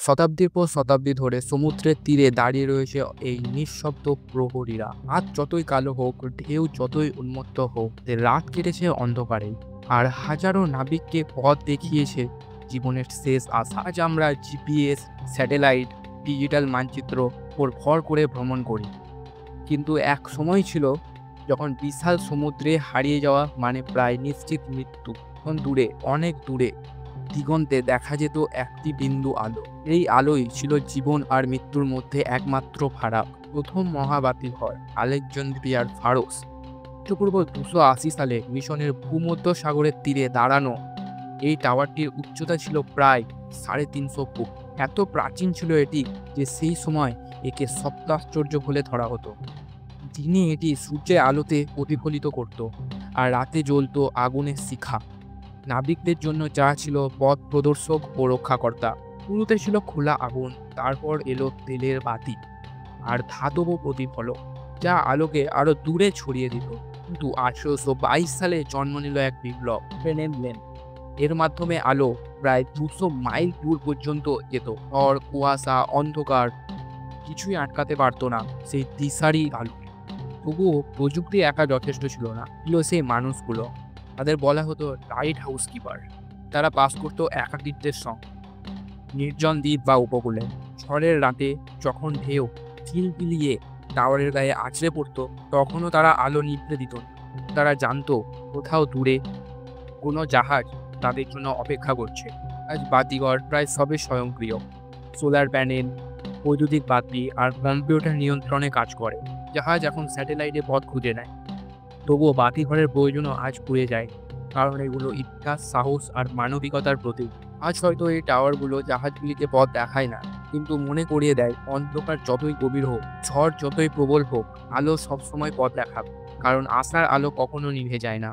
শতাব্দীর পর শতাব্দী ধরে সমুদ্রের তীরে দাঁড়িয়ে রয়েছে এই নিঃশব্দ প্রহরীরা। রাত যতই কালো হোক, ঢেউ যতই উন্মত্ত হোক, রাত কেটেছে অন্ধকারে, আর হাজারো নাবিককে পথ দেখিয়েছে জীবনের শেষ আশা। আজ আমরা জিপিএস, স্যাটেলাইট, ডিজিটাল মানচিত্র ওর ভর করে ভ্রমণ করি, কিন্তু এক সময় ছিল যখন বিশাল সমুদ্রে হারিয়ে যাওয়া মানে প্রায় নিশ্চিত মৃত্যু। তখন দূরে, অনেক দূরে দিগন্তে দেখা যেত একটি বিন্দু আলো। এই আলোই ছিল জীবন আর মৃত্যুর মধ্যে একমাত্র ফারাক। প্রথম মহাবাতিঘর আলেকজান্দ্রিয়ার ফারোস, খ্রিস্টপূর্ব 280 সালে মিশনের ভূমধ্য সাগরের তীরে দাঁড়ানো এই টাওয়ারটির উচ্চতা ছিল প্রায় 350 ফুট। এত প্রাচীন ছিল এটি যে সেই সময় একে সপ্তাশ্চর্য বলে ধরা হতো। দিনে এটি সূর্যের আলোতে প্রতিফলিত করত, আর রাতে জ্বলত আগুনের শিখা। নাবিকদের জন্য যা ছিল পথ প্রদর্শক ও রক্ষাকর্তা। শুরুতে ছিল খোলা আগুন, তারপর এলো তেলের বাতি আর ধাতব প্রতিফলক, যা আলোকে আরো দূরে ছড়িয়ে দিত। কিন্তু 1822 সালে জন্ম নিল এক বিপ্লব, ফ্রেনেমলেন। এর মাধ্যমে আলো প্রায় 200 মাইল দূর পর্যন্ত যেত। ঝড়, কুয়াশা, অন্ধকার কিছুই আটকাতে পারত না সেই দিশারি আলো। তবুও প্রযুক্তি একা যথেষ্ট ছিল না, ছিল সেই মানুষগুলো। তাদের বলা হতো লাইট হাউস কিপার। তারা বাস করতো একাকিত্বের সঙ্গে, নির্জন দ্বীপ বা উপকূলে। ঝড়ের রাতে যখন ঢেউ চিলপিলিয়ে টাওয়ারের গায়ে আছড়ে পড়তো, তখনও তারা আলো নিভতে দিত না। তারা জানতো কোথাও দূরে কোনো জাহাজ তাদের জন্য অপেক্ষা করছে। আজ বাতিঘর প্রায় সবই স্বয়ংক্রিয়। সোলার প্যানেল, বৈদ্যুতিক বাতি আর কম্পিউটার নিয়ন্ত্রণে কাজ করে। জাহাজ এখন স্যাটেলাইটে পথ খুঁজে নেয়। তবুও বাতিঘরের প্রয়োজনও আজ পুড়ে যায়, কারণ এগুলো ইতিহাস, সাহস আর মানবিকতার প্রতীক। আজ হয়তো এই টাওয়ারগুলো জাহাজগুলিকে পথ দেখায় না, কিন্তু মনে করিয়ে দেয় অন্ধকার যতই গভীর হোক, ঝড় যতই প্রবল হোক, আলো সবসময় পথ দেখাবে, কারণ আশার আলো কখনো নিভে যায় না।